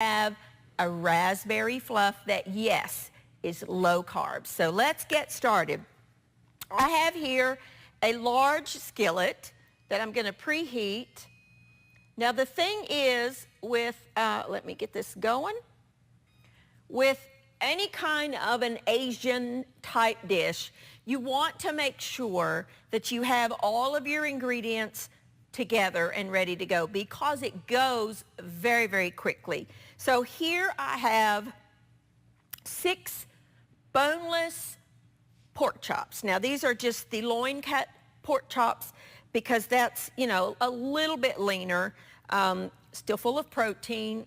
have a raspberry fluff that, yes, is low carb. So let's get started. I have here a large skillet that I'm going to preheat. Now the thing is with, let me get this going, with any kind of an Asian type dish, you want to make sure that you have all of your ingredients together and ready to go because it goes very, very quickly. So here I have 6 boneless pork chops. Now these are just the loin cut pork chops because that's, you know, a little bit leaner, still full of protein,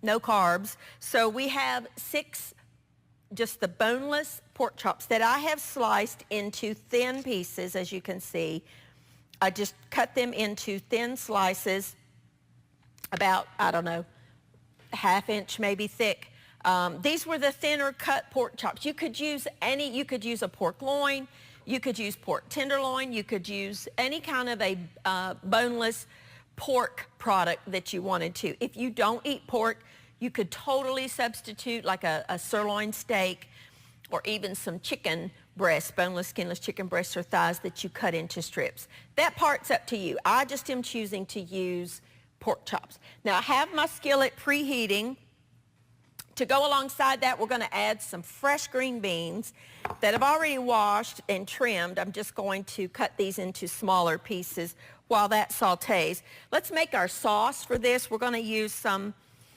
no carbs. So we have 6 just the boneless pork chops that I have sliced into thin pieces, as you can see. I just cut them into thin slices, about, I don't know, ½ inch maybe thick. These were the thinner cut pork chops. You could use you could use a pork loin, you could use pork tenderloin, you could use any kind of a boneless pork product that you wanted to. If you don't eat pork, you could totally substitute like a sirloin steak or even some chicken breasts, boneless, skinless chicken breasts or thighs that you cut into strips. That part's up to you. I just am choosing to use pork chops. Now I have my skillet preheating. To go alongside that, we're going to add some fresh green beans that I've already washed and trimmed. I'm just going to cut these into smaller pieces while that sautés. Let's make our sauce for this. We're going to use some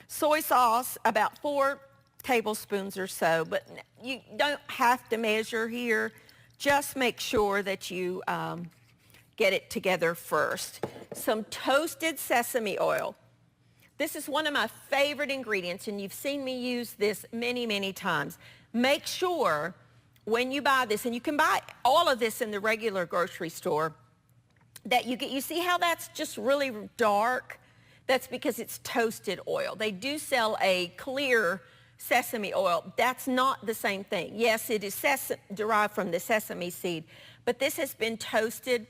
soy sauce, about 4 tablespoons or so, but you don't have to measure here. Just make sure that you get it together first. Some toasted sesame oil. This is one of my favorite ingredients, and you've seen me use this many, many times. Make sure when you buy this, and you can buy all of this in the regular grocery store, that you see how that's just really dark? That's because it's toasted oil. They do sell a clear sesame oil. That's not the same thing. Yes, it is derived from the sesame seed, but this has been toasted,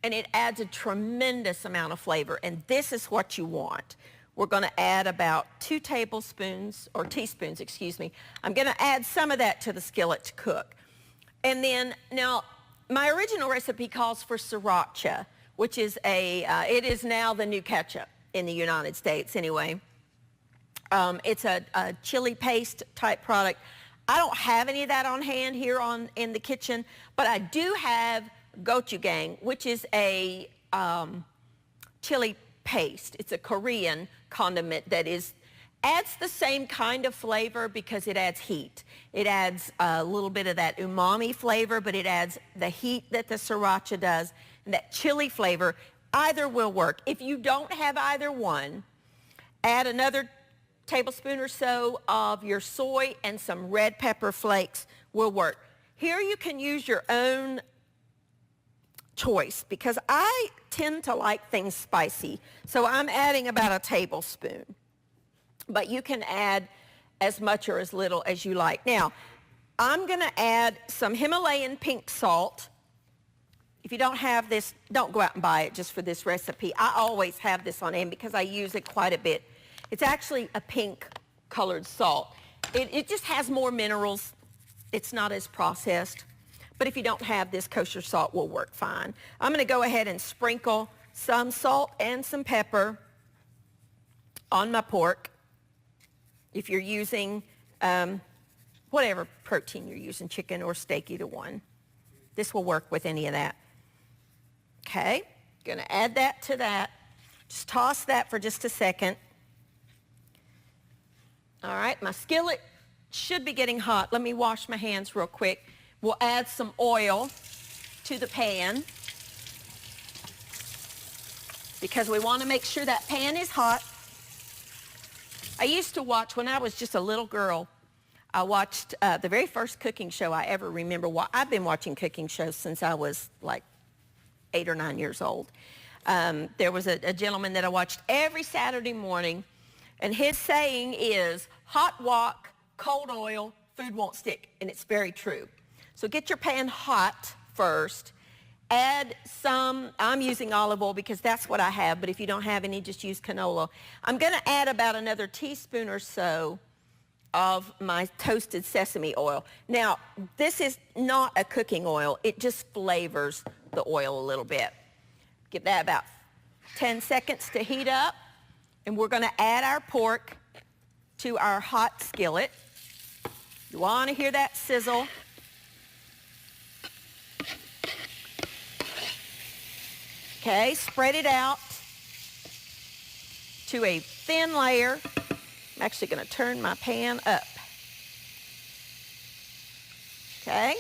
and it adds a tremendous amount of flavor, and this is what you want. We're going to add about 2 tablespoons, or teaspoons, excuse me. I'm going to add some of that to the skillet to cook. And then, now, my original recipe calls for sriracha, which is it is now the new ketchup in the United States anyway. It's a chili paste type product. I don't have any of that on hand here in the kitchen, but I do have gochujang, which is a chili paste. It's a Korean condiment that adds the same kind of flavor because it adds heat. It adds a little bit of that umami flavor, but it adds the heat that the sriracha does and that chili flavor. Either will work. If you don't have either one, add another tablespoon or so of your soy, and some red pepper flakes will work. Here you can use your own choice because I tend to like things spicy. So I'm adding about a tablespoon. But you can add as much or as little as you like. Now, I'm going to add some Himalayan pink salt. If you don't have this, don't go out and buy it just for this recipe. I always have this on hand because I use it quite a bit. It's actually a pink colored salt. It just has more minerals. It's not as processed. But if you don't have this, kosher salt will work fine. I'm going to go ahead and sprinkle some salt and some pepper on my pork. If you're using whatever protein you're using, chicken or steak, either one. This will work with any of that. Okay, going to add that to that. Just toss that for just a second. All right, my skillet should be getting hot. Let me wash my hands real quick. We'll add some oil to the pan because we want to make sure that pan is hot. I used to watch, when I was just a little girl, I watched the very first cooking show I ever remember. I've been watching cooking shows since I was like 8 or 9 years old. There was a gentleman that I watched every Saturday morning, and his saying is, hot wok, cold oil, food won't stick, and it's very true. So get your pan hot first, add some, I'm using olive oil because that's what I have, but if you don't have any, just use canola. I'm going to add about another teaspoon or so of my toasted sesame oil. Now, this is not a cooking oil. It just flavors the oil a little bit. Give that about 10 seconds to heat up, and we're going to add our pork to our hot skillet. You want to hear that sizzle. Okay, spread it out to a thin layer. I'm actually going to turn my pan up. Okay,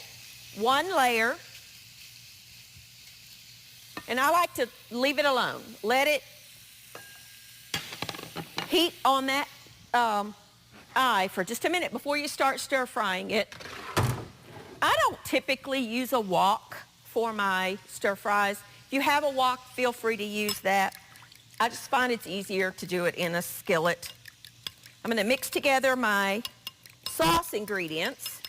one layer. And I like to leave it alone. Let it heat on that eye for just a minute before you start stir frying it. I don't typically use a wok for my stir fries. If you have a wok, feel free to use that. I just find it's easier to do it in a skillet. I'm going to mix together my sauce ingredients.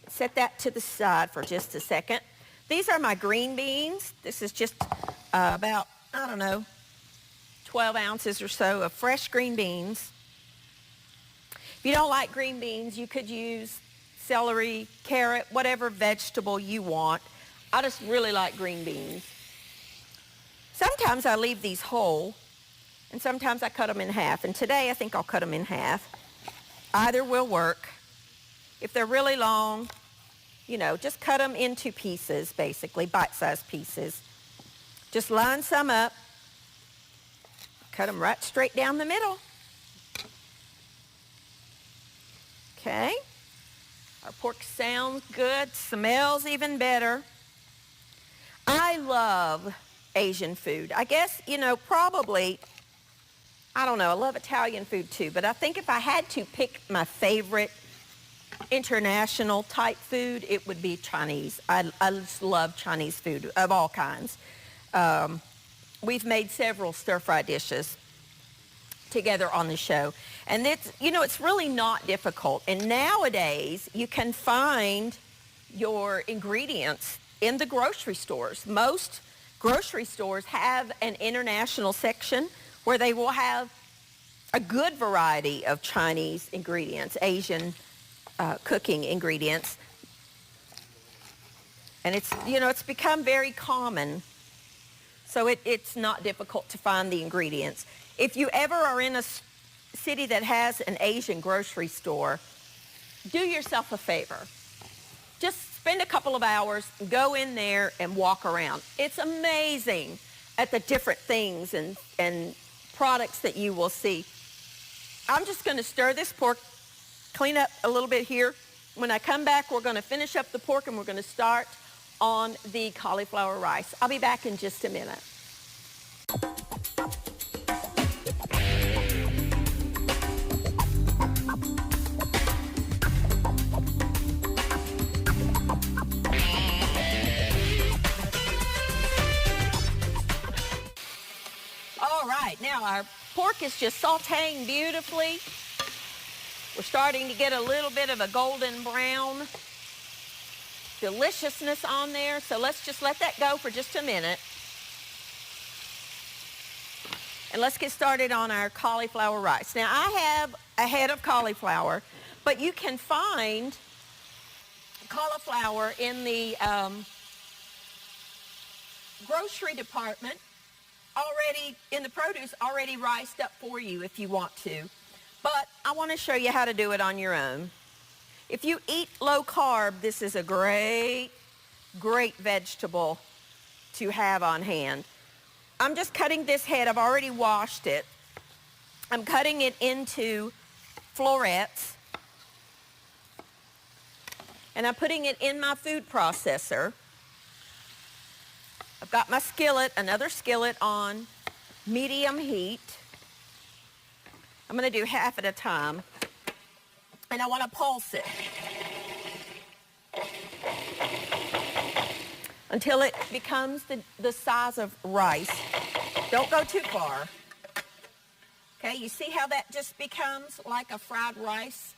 Set that to the side for just a second. These are my green beans. This is just about, 12 ounces or so of fresh green beans. If you don't like green beans, you could use celery, carrot, whatever vegetable you want. I just really like green beans. Sometimes I leave these whole, and sometimes I cut them in half. And today I think I'll cut them in half. Either will work. If they're really long, just cut them into pieces, basically, bite-sized pieces. Just line some up. Cut them right straight down the middle. Okay. Our pork sounds good, smells even better. I love Asian food. I guess, probably, I love Italian food too, but I think if I had to pick my favorite international type food, it would be Chinese. I just love Chinese food of all kinds. We've made several stir-fry dishes together on the show. And it's really not difficult. And nowadays, you can find your ingredients in the grocery stores. Most grocery stores have an international section where they will have a good variety of Chinese ingredients, Asian cooking ingredients. And it's become very common. So it's not difficult to find the ingredients. If you ever are in a city that has an Asian grocery store, do yourself a favor. Just spend a couple of hours, go in there and walk around. It's amazing at the different things and products that you will see. I'm just going to stir this pork, clean up a little bit here. When I come back, we're going to finish up the pork and we're going to start on the cauliflower rice. I'll be back in just a minute. All right, now our pork is just sauteing beautifully. We're starting to get a little bit of a golden brown deliciousness on there. So let's just let that go for just a minute. And let's get started on our cauliflower rice. Now I have a head of cauliflower, but you can find cauliflower in the grocery department already, in the produce, already riced up for you if you want to. But I want to show you how to do it on your own. If you eat low carb, this is a great vegetable to have on hand. I'm just cutting this head. I've already washed it. I'm cutting it into florets. And I'm putting it in my food processor. I've got my skillet, another skillet on medium heat. I'm going to do half at a time. And I want to pulse it until it becomes the size of rice. Don't go too far. Okay, you see how that just becomes like a fried rice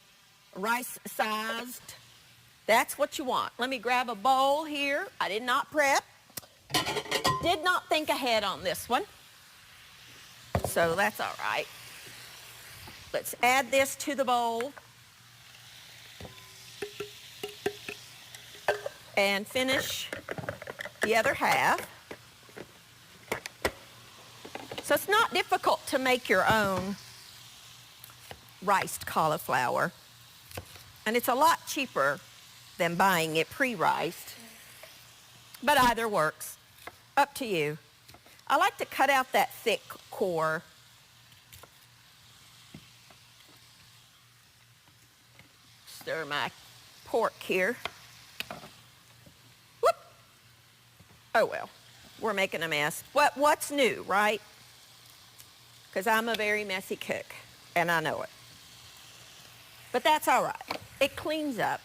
sized? That's what you want. Let me grab a bowl here. I did not prep. Did not think ahead on this one, so that's all right. Let's add this to the bowl and finish the other half. So it's not difficult to make your own riced cauliflower, and it's a lot cheaper than buying it pre-riced, but either works. Up to you. I like to cut out that thick core. Stir my pork here. Whoop. Oh well, we're making a mess. What's new, right? Because I'm a very messy cook, and I know it. But that's all right. It cleans up.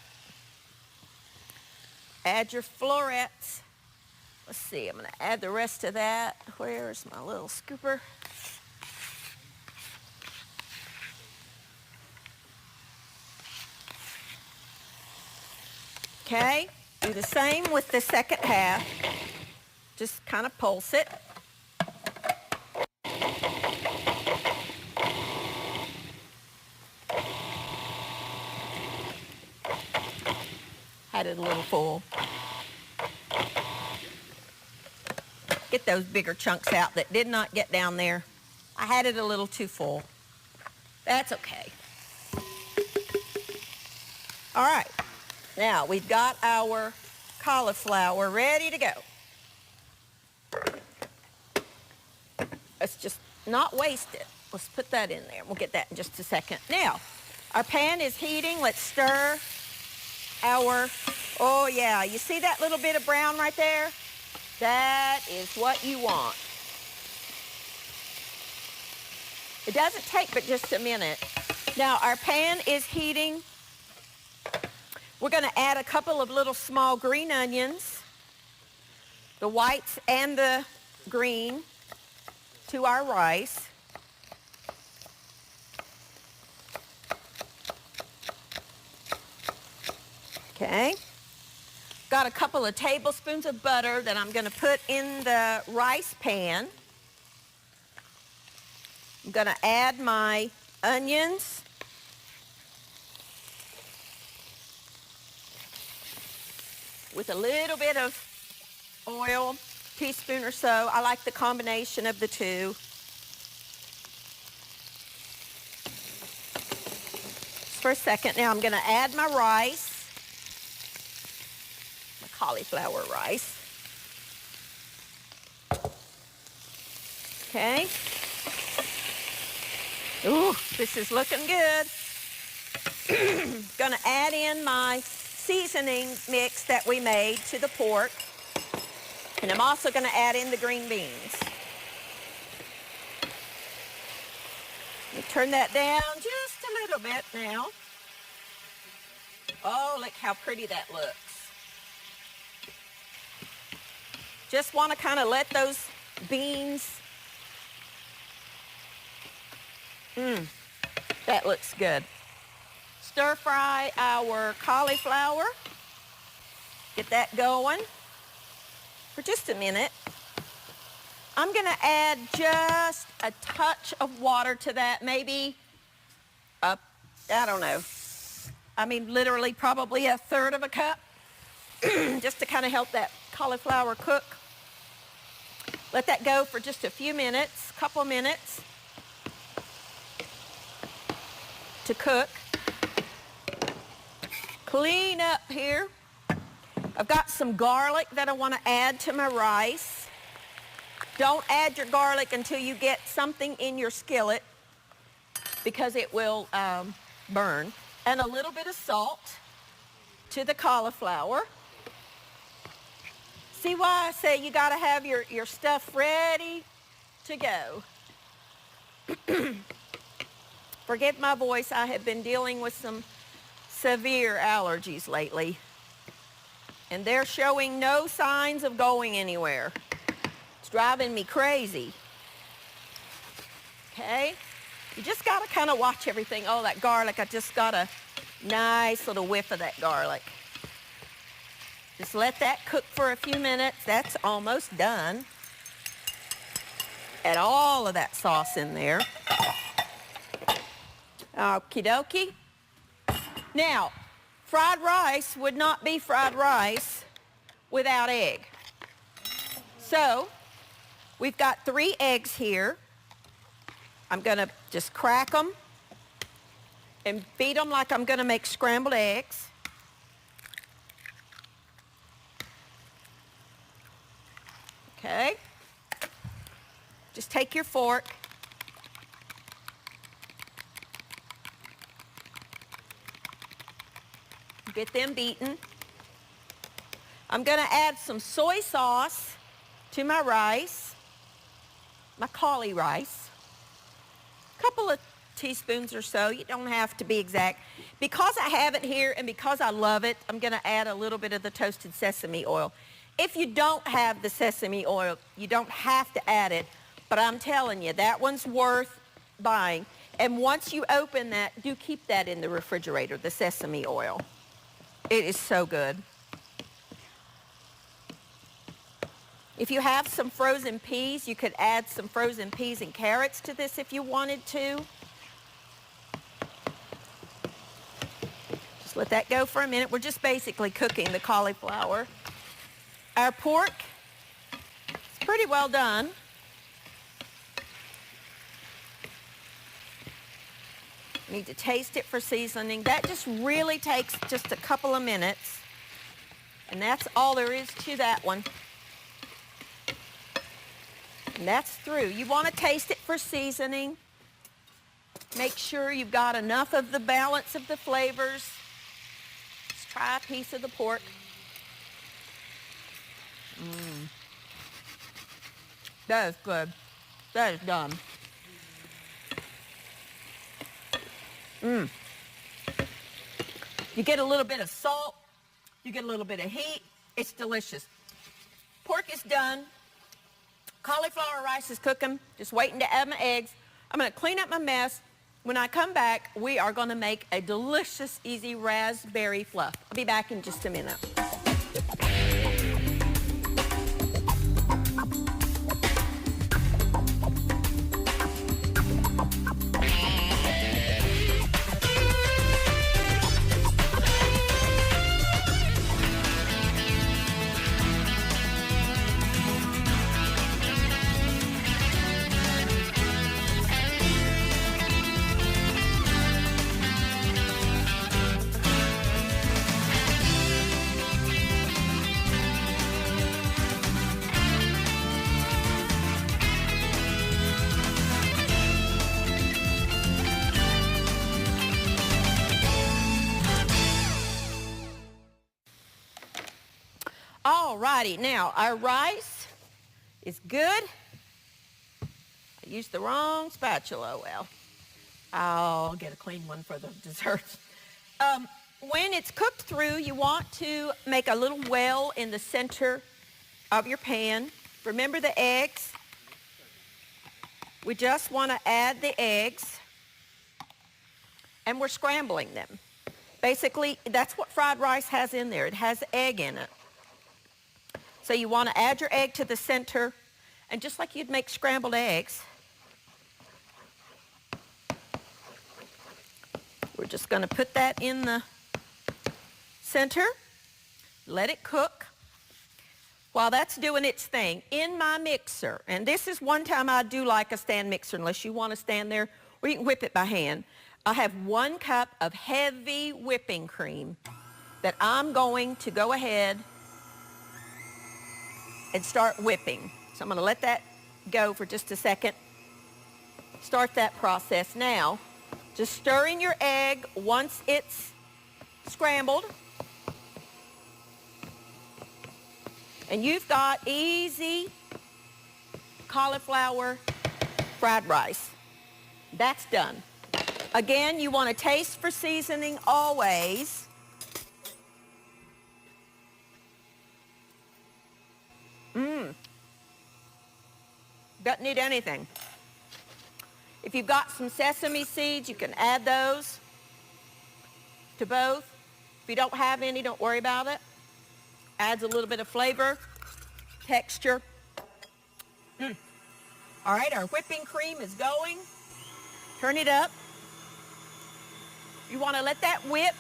Add your florets. Let's see, I'm going to add the rest of that. Where's my little scooper? Okay, do the same with the second half. Just kind of pulse it. Had it a little full. Get those bigger chunks out that did not get down there. I had it a little too full. That's okay. All right, now we've got our cauliflower ready to go. Let's just not waste it. Let's put that in there. We'll get that in just a second. Now, our pan is heating. Let's stir our, oh yeah, you see that little bit of brown right there? That is what you want. It doesn't take but just a minute. Now our pan is heating. We're going to add a couple of little small green onions, the whites and the green, to our rice. Okay. Got a couple of tablespoons of butter that I'm going to put in the rice pan. I'm going to add my onions. With a little bit of oil, teaspoon or so. I like the combination of the two. Just for a second. Now I'm going to add my rice. Cauliflower rice. Okay. Ooh, this is looking good. Gonna add in my seasoning mix that we made to the pork. And I'm also gonna add in the green beans. Let me turn that down just a little bit now. Oh, look how pretty that looks. Just want to kind of let those beans, that looks good. Stir fry our cauliflower. Get that going for just a minute. I'm going to add just a touch of water to that, maybe, I don't know. I mean, literally probably a third of a cup, just to kind of help that cauliflower cook. Let that go for just a few minutes, couple minutes to cook. Clean up here. I've got some garlic that I want to add to my rice. Don't add your garlic until you get something in your skillet because it will burn. And a little bit of salt to the cauliflower. See why I say you got to have your stuff ready to go. Forgive my voice. I have been dealing with some severe allergies lately. And they're showing no signs of going anywhere. It's driving me crazy. Okay? You just got to kind of watch everything. Oh, that garlic. I just got a nice little whiff of that garlic. Just let that cook for a few minutes. That's almost done. Add all of that sauce in there. Okie dokie. Now, fried rice would not be fried rice without egg. So, we've got 3 eggs here. I'm going to just crack them and beat them like I'm going to make scrambled eggs. Okay. Just take your fork. Get them beaten. I'm going to add some soy sauce to my rice, my cauli rice. A couple of teaspoons or so. You don't have to be exact. Because I have it here and because I love it, I'm going to add a little bit of the toasted sesame oil. If you don't have the sesame oil, you don't have to add it, but I'm telling you, that one's worth buying. And once you open that, do keep that in the refrigerator, the sesame oil. It is so good. If you have some frozen peas, you could add some frozen peas and carrots to this if you wanted to. Just let that go for a minute. We're just basically cooking the cauliflower. Our pork is pretty well done. Need to taste it for seasoning. That just really takes just a couple of minutes. And that's all there is to that one. And that's through. You want to taste it for seasoning. Make sure you've got enough of the balance of the flavors. Just try a piece of the pork. That is good. That is done. You get a little bit of salt. You get a little bit of heat. It's delicious. Pork is done. Cauliflower rice is cooking. Just waiting to add my eggs. I'm going to clean up my mess. When I come back, we are going to make a delicious, easy raspberry fluff. I'll be back in just a minute. Alrighty, now our rice is good. I used the wrong spatula. Well, I'll get a clean one for the dessert. When it's cooked through, you want to make a little well in the center of your pan. Remember the eggs? We just want to add the eggs, and we're scrambling them. Basically, that's what fried rice has in there. It has egg in it. So you want to add your egg to the center, and just like you'd make scrambled eggs, we're just going to put that in the center, let it cook. While that's doing its thing, in my mixer, and this is one time I do like a stand mixer unless you want to stand there, or you can whip it by hand. I have 1 cup of heavy whipping cream that I'm going to go ahead and start whipping. So I'm going to let that go for just a second. Start that process now. Just stir in your egg once it's scrambled. And you've got easy cauliflower fried rice. That's done. Again, you want to taste for seasoning always. Doesn't need anything. If you've got some sesame seeds, you can add those to both. If you don't have any, don't worry about it. Adds a little bit of flavor, texture. All right, our whipping cream is going. Turn it up. You want to let that whip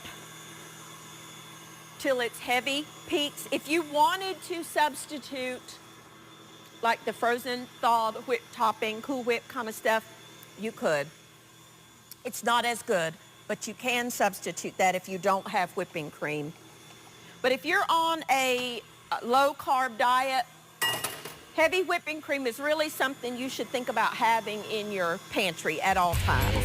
till it's heavy peaks. If you wanted to substitute like the frozen thawed whip topping, Cool Whip kind of stuff, you could. It's not as good, but you can substitute that if you don't have whipping cream. But if you're on a low-carb diet, heavy whipping cream is really something you should think about having in your pantry at all times.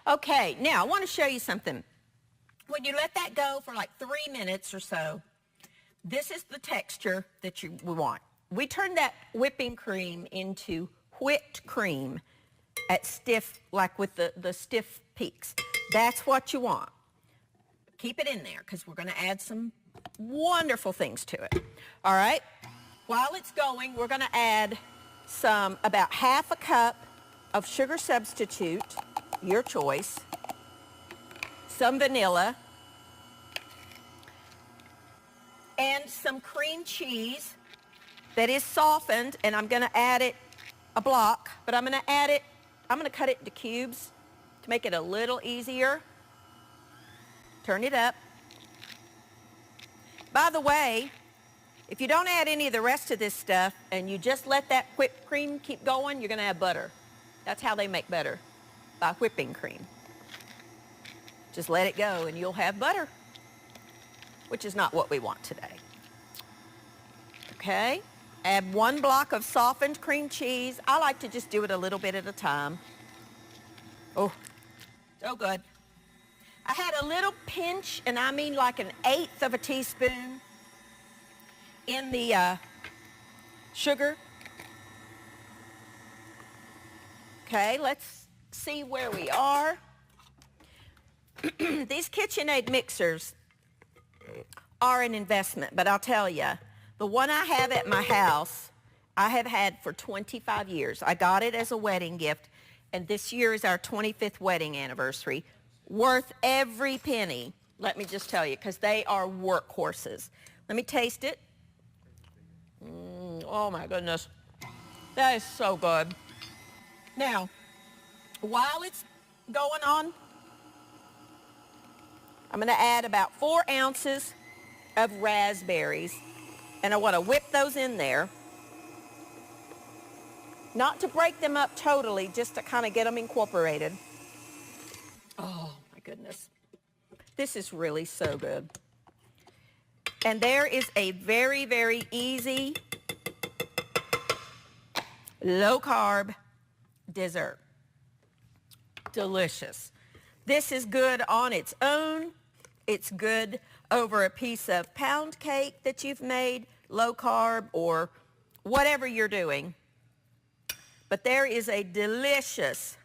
Okay, now I want to show you something. When you let that go for like 3 minutes or so, this is the texture that we want. We turn that whipping cream into whipped cream at stiff, like with the stiff peaks. That's what you want. Keep it in there because we're going to add some wonderful things to it. All right, while it's going, we're going to add about half a cup of sugar substitute, your choice, some vanilla, and some cream cheese that is softened, and I'm going to add it a block, but I'm going to cut it into cubes to make it a little easier. Turn it up. By the way, if you don't add any of the rest of this stuff and you just let that whipped cream keep going, you're going to have butter. That's how they make butter, by whipping cream. Just let it go and you'll have butter, which is not what we want today. Okay, add 1 block of softened cream cheese. I like to just do it a little bit at a time. Oh, so good. I had a little pinch, and I mean like 1/8 of a teaspoon in the sugar. Okay, let's see where we are. These KitchenAid mixers are an investment, but I'll tell you, the one I have at my house, I have had for 25 years. I got it as a wedding gift, and this year is our 25th wedding anniversary. Worth every penny, let me just tell you, because they are workhorses. Let me taste it. Oh my goodness, that is so good. Now, while it's going on, I'm going to add about 4 ounces of raspberries, and I want to whip those in there. Not to break them up totally, just to kind of get them incorporated. Oh my goodness. This is really so good. And there is a very, very easy, low-carb dessert. Delicious. This is good on its own. It's good over a piece of pound cake that you've made, low-carb, or whatever you're doing. But there is a delicious,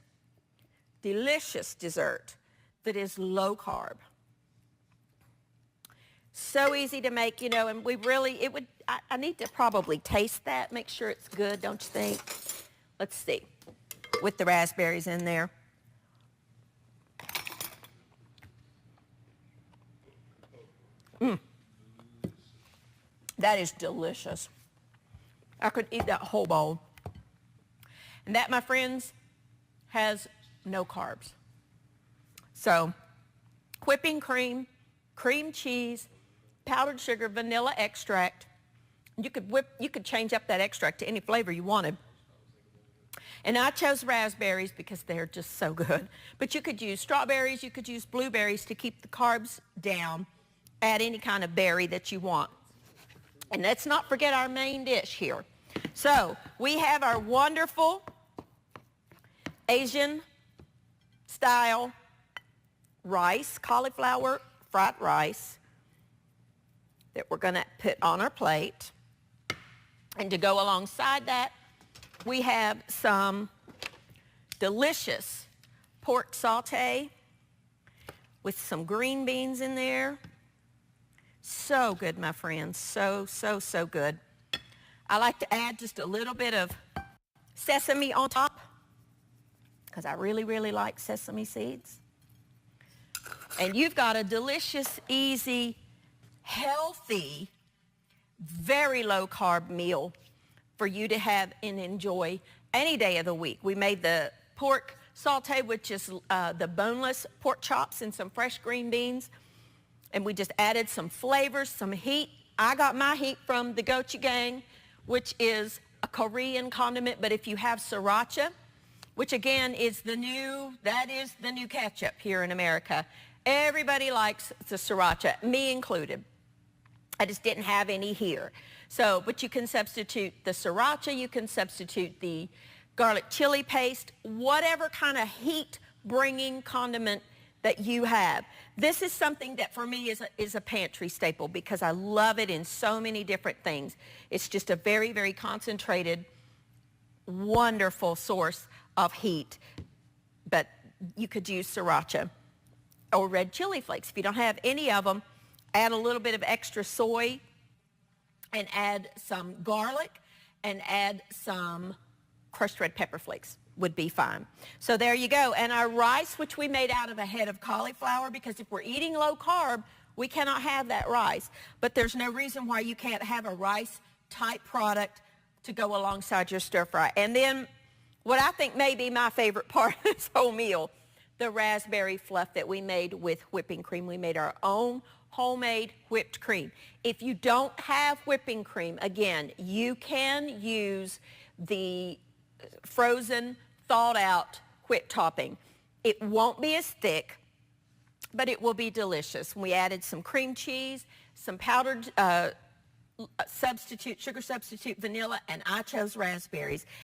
delicious dessert that is low-carb. So easy to make, you know, and we really, I need to probably taste that, make sure it's good, don't you think? Let's see, with the raspberries in there. That is delicious. I could eat that whole bowl. And that, my friends, has no carbs. So, whipping cream, cream cheese, powdered sugar, vanilla extract. You could change up that extract to any flavor you wanted. And I chose raspberries because they're just so good. But you could use strawberries, you could use blueberries to keep the carbs down. Add any kind of berry that you want. And let's not forget our main dish here. So we have our wonderful Asian style rice, cauliflower fried rice that we're going to put on our plate. And to go alongside that, we have some delicious pork saute with some green beans in there, So good, my friends. So, so, so good. I like to add just a little bit of sesame on top because I really, really like sesame seeds. And you've got a delicious, easy, healthy, very low-carb meal for you to have and enjoy any day of the week. We made the pork saute, which is the boneless pork chops and some fresh green beans. And we just added some flavors, some heat. I got my heat from the gochujang, which is a Korean condiment. But if you have sriracha, which again is the new ketchup here in America. Everybody likes the sriracha, me included. I just didn't have any here. So, but you can substitute the sriracha, you can substitute the garlic chili paste, whatever kind of heat-bringing condiment that you have. This is something that for me is a pantry staple because I love it in so many different things. It's just a very, very concentrated, wonderful source of heat. But you could use sriracha or red chili flakes. If you don't have any of them, add a little bit of extra soy and add some garlic and add some crushed red pepper flakes would be fine. So there you go. And our rice, which we made out of a head of cauliflower, because if we're eating low carb, we cannot have that rice. But there's no reason why you can't have a rice type product to go alongside your stir fry. And then what I think may be my favorite part of this whole meal, the raspberry fluff that we made with whipping cream. We made our own homemade whipped cream. If you don't have whipping cream, again, you can use the frozen, thawed out whipped topping. It won't be as thick, but it will be delicious. We added some cream cheese, some powdered sugar substitute vanilla, and I chose raspberries.